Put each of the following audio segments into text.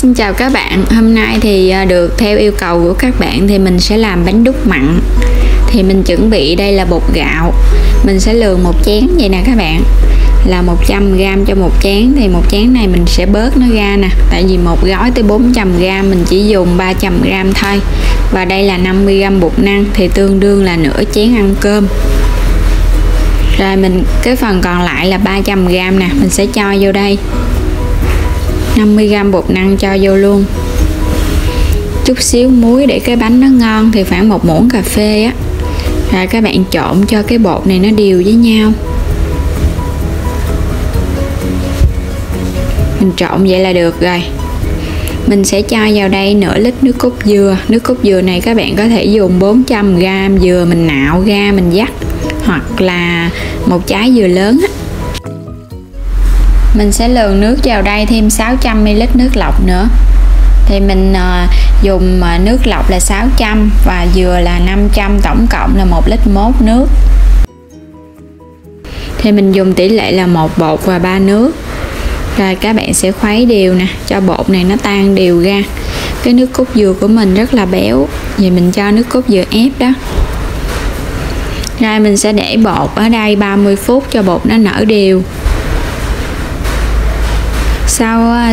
Xin chào các bạn, hôm nay thì được theo yêu cầu của các bạn thì mình sẽ làm bánh đúc mặn. Thì mình chuẩn bị đây là bột gạo. Mình sẽ lường một chén vậy nè các bạn, là 100g cho một chén. Thì một chén này mình sẽ bớt nó ra nè, tại vì một gói tới 400g mình chỉ dùng 300g thôi. Và đây là 50g bột năng thì tương đương là nửa chén ăn cơm. Rồi cái phần còn lại là 300g nè, mình sẽ cho vô đây. 50g bột năng cho vô luôn. Chút xíu muối để cái bánh nó ngon thì khoảng 1 muỗng cà phê á. Rồi các bạn trộn cho cái bột này nó đều với nhau. Mình trộn vậy là được rồi. Mình sẽ cho vào đây nửa lít nước cốt dừa. Nước cốt dừa này các bạn có thể dùng 400g dừa mình nạo ra mình vắt, hoặc là một trái dừa lớn á. Mình sẽ lường nước vào đây thêm 600ml nước lọc nữa. Thì mình dùng nước lọc là 600 và dừa là 500, tổng cộng là 1,1 lít nước. Thì mình dùng tỷ lệ là 1 bột và 3 nước. Rồi các bạn sẽ khuấy đều nè, cho bột này nó tan đều ra. Cái nước cốt dừa của mình rất là béo, vì mình cho nước cốt dừa ép đó. Rồi mình sẽ để bột ở đây 30 phút cho bột nó nở đều.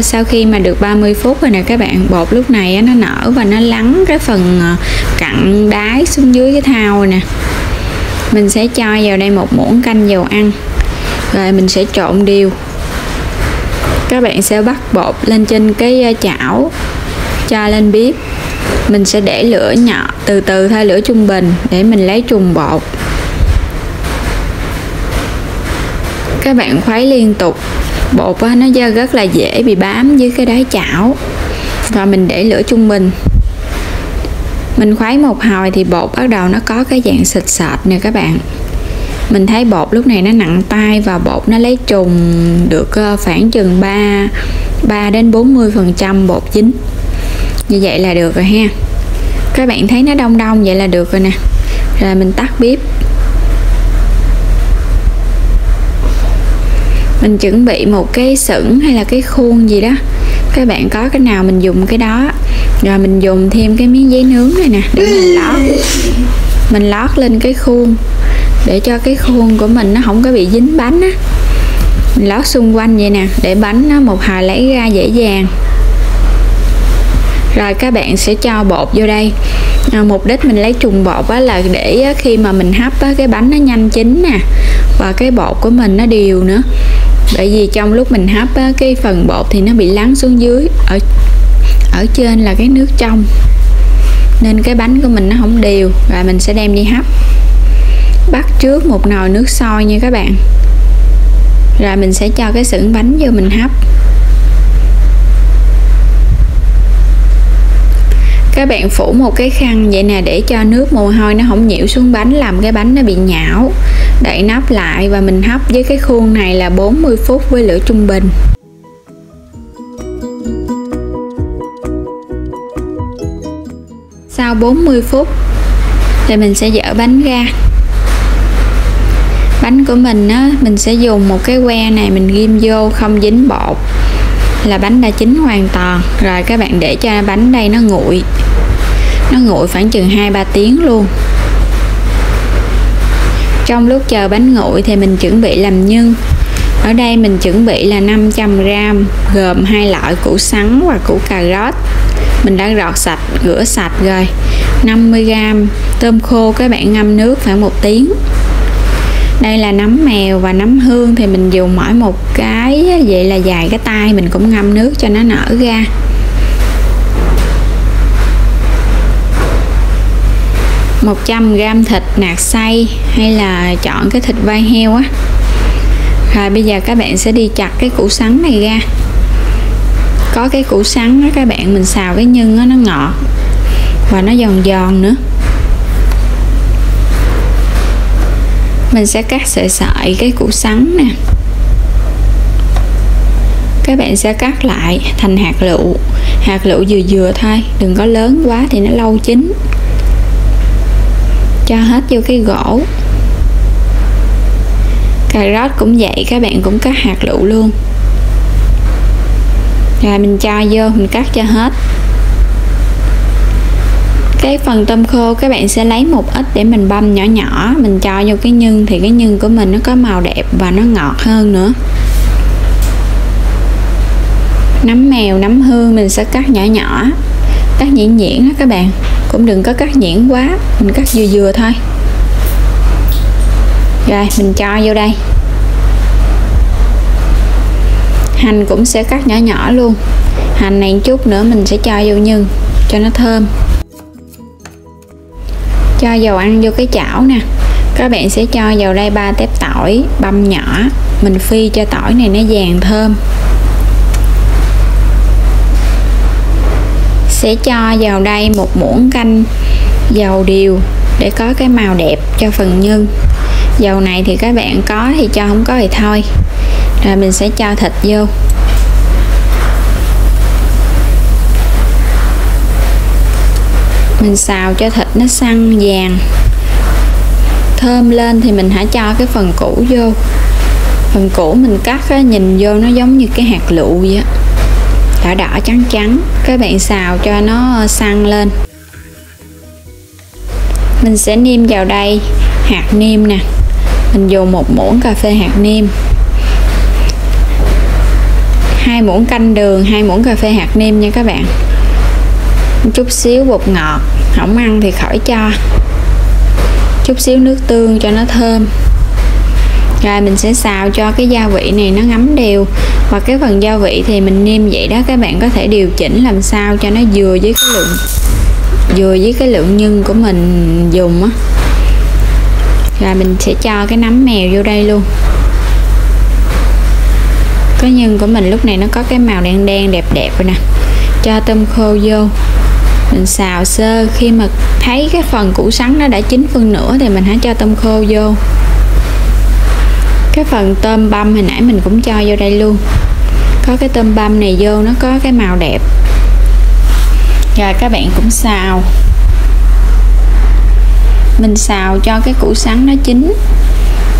Sau khi mà được 30 phút rồi nè các bạn, bột lúc này nó nở và nó lắng cái phần cặn đáy xuống dưới cái thau rồi nè. Mình sẽ cho vào đây 1 muỗng canh dầu ăn. Rồi mình sẽ trộn đều. Các bạn sẽ bắt bột lên trên cái chảo, cho lên bếp. Mình sẽ để lửa nhỏ, từ từ thôi, lửa trung bình để mình lấy trùng bột. Các bạn khuấy liên tục. Bột nó rất là dễ bị bám dưới cái đáy chảo. Và mình để lửa trung bình. Mình khuấy một hồi thì bột bắt đầu nó có cái dạng sệt sệt nè các bạn. Mình thấy bột lúc này nó nặng tay và bột nó lấy trùng được khoảng chừng 3 đến 40% bột chín. Như vậy là được rồi ha. Các bạn thấy nó đông đông vậy là được rồi nè. Rồi mình tắt bếp. Mình chuẩn bị một cái sửng hay là cái khuôn gì đó, các bạn có cái nào mình dùng cái đó. Rồi mình dùng thêm cái miếng giấy nướng này nè để mình lót lên cái khuôn, để cho cái khuôn của mình nó không có bị dính bánh á. Mình lót xung quanh vậy nè, để bánh nó một hồi lấy ra dễ dàng. Rồi các bạn sẽ cho bột vô đây. Mục đích mình lấy trùng bột á là để khi mà mình hấp á, cái bánh nó nhanh chín nè, và cái bột của mình nó đều nữa. Bởi vì trong lúc mình hấp á, cái phần bột thì nó bị lắng xuống dưới, ở trên là cái nước trong, nên cái bánh của mình nó không đều. Và mình sẽ đem đi hấp. Bắt trước một nồi nước sôi nha các bạn. Rồi mình sẽ cho cái sửng bánh vô mình hấp. Các bạn phủ một cái khăn vậy nè, để cho nước mồ hôi nó không nhiễu xuống bánh, làm cái bánh nó bị nhão. Đậy nắp lại và mình hấp với cái khuôn này là 40 phút với lửa trung bình. Sau 40 phút thì mình sẽ dỡ bánh ra. Bánh của mình á, mình sẽ dùng một cái que này mình ghim vô không dính bột là bánh đã chín hoàn toàn. Rồi các bạn để cho bánh đây nó nguội. Nó nguội khoảng chừng 2-3 tiếng luôn. Trong lúc chờ bánh nguội thì mình chuẩn bị làm nhân. Ở đây mình chuẩn bị là 500g, gồm 2 loại củ sắn và củ cà rốt. Mình đã gọt sạch, rửa sạch rồi. 50g tôm khô, các bạn ngâm nước khoảng 1 tiếng. Đây là nấm mèo và nấm hương, thì mình dùng mỗi một cái vậy là dài cái tay, mình cũng ngâm nước cho nó nở ra. Một 100g thịt nạc xay, hay là chọn cái thịt vai heo á. Rồi bây giờ các bạn sẽ đi chặt cái củ sắn này ra. Có cái củ sắn á các bạn, mình xào cái nhân á, nó ngọt và nó giòn giòn nữa. Mình sẽ cắt sợi sợi cái củ sắn nè. Các bạn sẽ cắt lại thành hạt lựu. Hạt lựu vừa vừa thôi, đừng có lớn quá thì nó lâu chín. Cho hết vô cái gỗ. Cà rốt cũng vậy, các bạn cũng cắt hạt lựu luôn. Rồi mình cho vô, mình cắt cho hết. Cái phần tôm khô các bạn sẽ lấy một ít để mình băm nhỏ nhỏ, mình cho vô cái nhân thì cái nhân của mình nó có màu đẹp và nó ngọt hơn nữa. Nấm mèo, nấm hương mình sẽ cắt nhỏ nhỏ, cắt nhuyễn nhuyễn đó các bạn, cũng đừng có cắt nhuyễn quá, mình cắt vừa vừa thôi. Rồi mình cho vô đây. Hành cũng sẽ cắt nhỏ nhỏ luôn, hành này chút nữa mình sẽ cho vô nhân cho nó thơm. Cho dầu ăn vô cái chảo nè, các bạn sẽ cho vào đây 3 tép tỏi băm nhỏ, mình phi cho tỏi này nó vàng thơm. Sẽ cho vào đây 1 muỗng canh dầu điều để có cái màu đẹp cho phần nhân. Dầu này thì các bạn có thì cho, không có thì thôi. Rồi mình sẽ cho thịt vô. Mình xào cho thịt nó săn vàng thơm lên thì mình hãy cho cái phần củ vô. Phần củ mình cắt á, nhìn vô nó giống như cái hạt lựu vậy á, đỏ đỏ trắng trắng. Các bạn xào cho nó săn lên. Mình sẽ nêm vào đây hạt nêm nè, mình dùng 1 muỗng cà phê hạt nêm, 2 muỗng canh đường, 2 muỗng cà phê hạt nêm nha các bạn. Một chút xíu bột ngọt, không ăn thì khỏi cho. Chút xíu nước tương cho nó thơm. Rồi mình sẽ xào cho cái gia vị này nó ngấm đều. Và cái phần gia vị thì mình nêm vậy đó, các bạn có thể điều chỉnh làm sao cho nó vừa với cái lượng nhân của mình dùng á. Rồi mình sẽ cho cái nấm mèo vô đây luôn. Cái nhân của mình lúc này nó có cái màu đen đen đẹp đẹp rồi nè. Cho tôm khô vô, mình xào sơ. Khi mà thấy cái phần củ sắn nó đã chín phân nửa thì mình hãy cho tôm khô vô. Cái phần tôm băm hồi nãy mình cũng cho vô đây luôn. Có cái tôm băm này vô nó có cái màu đẹp. Rồi các bạn cũng xào. Mình xào cho cái củ sắn nó chín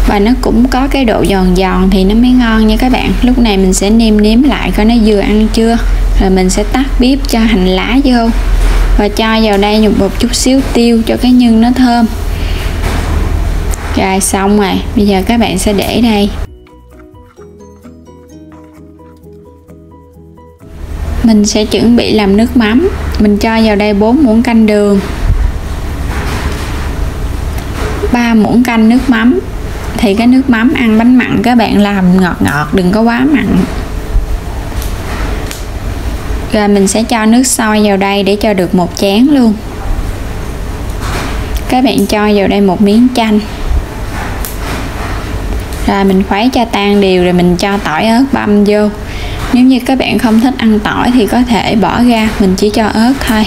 và nó cũng có cái độ giòn giòn thì nó mới ngon nha các bạn. Lúc này mình sẽ nêm lại coi nó vừa ăn chưa. Rồi mình sẽ tắt bếp cho hành lá vô và cho vào đây một chút xíu tiêu cho cái nhân nó thơm. Rồi xong rồi, bây giờ các bạn sẽ để đây. Mình sẽ chuẩn bị làm nước mắm. Mình cho vào đây 4 muỗng canh đường, 3 muỗng canh nước mắm. Thì cái nước mắm ăn bánh mặn các bạn làm ngọt ngọt, đừng có quá mặn. Rồi mình sẽ cho nước sôi vào đây để cho được 1 chén luôn. Các bạn cho vào đây 1 miếng chanh. Rồi mình khuấy cho tan đều rồi mình cho tỏi ớt băm vô. Nếu như các bạn không thích ăn tỏi thì có thể bỏ ra, mình chỉ cho ớt thôi.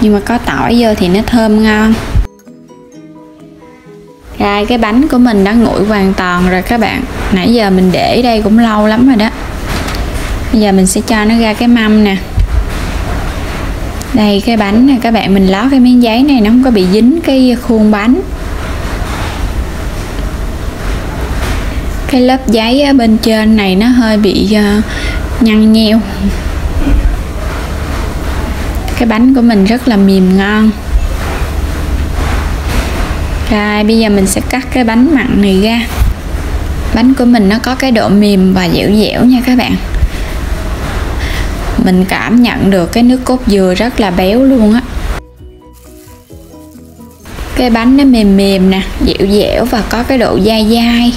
Nhưng mà có tỏi vô thì nó thơm ngon. Rồi cái bánh của mình đã nguội hoàn toàn rồi các bạn. Nãy giờ mình để đây cũng lâu lắm rồi đó. Bây giờ mình sẽ cho nó ra cái mâm nè. Đây cái bánh này các bạn, mình lót cái miếng giấy này nó không có bị dính cái khuôn bánh. Cái lớp giấy ở bên trên này nó hơi bị nhăn nheo. Cái bánh của mình rất là mềm ngon. Rồi bây giờ mình sẽ cắt cái bánh mặn này ra. Bánh của mình nó có cái độ mềm và dẻo dẻo nha các bạn. Mình cảm nhận được cái nước cốt dừa rất là béo luôn á. Cái bánh nó mềm mềm nè, dẻo dẻo và có cái độ dai dai.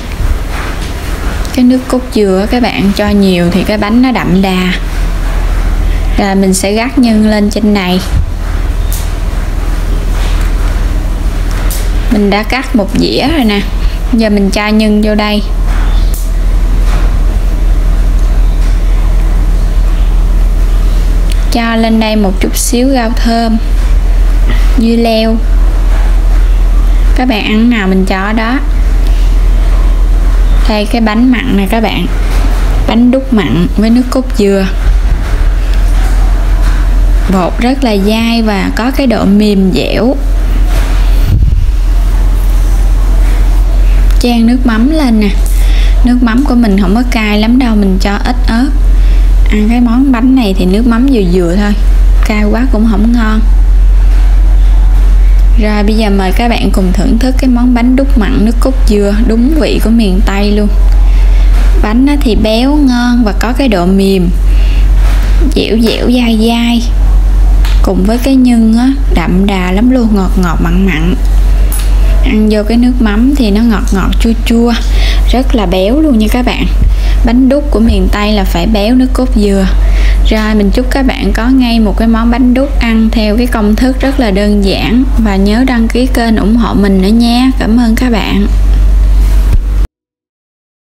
Cái nước cốt dừa các bạn cho nhiều thì cái bánh nó đậm đà. Rồi mình sẽ rắc nhân lên trên này. Mình đã cắt một dĩa rồi nè. Giờ mình cho nhân vô đây. Cho lên đây một chút xíu rau thơm, dưa leo. Các bạn ăn nào mình cho đó. Đây cái bánh mặn này các bạn. Bánh đúc mặn với nước cốt dừa. Bột rất là dai và có cái độ mềm dẻo. Chan nước mắm lên nè. Nước mắm của mình không có cay lắm đâu, mình cho ít ớt. Ăn cái món bánh này thì nước mắm vừa vừa thôi, cay quá cũng không ngon. Rồi bây giờ mời các bạn cùng thưởng thức cái món bánh đúc mặn nước cốt dừa, đúng vị của miền Tây luôn. Bánh thì béo ngon và có cái độ mềm, dẻo dẻo dai dai, cùng với cái nhân đậm đà lắm luôn, ngọt ngọt mặn mặn. Ăn vô cái nước mắm thì nó ngọt ngọt chua chua, rất là béo luôn nha các bạn. Bánh đúc của miền Tây là phải béo nước cốt dừa. Rồi mình chúc các bạn có ngay một cái món bánh đúc ăn theo cái công thức rất là đơn giản, và nhớ đăng ký kênh ủng hộ mình nữa nha. Cảm ơn các bạn.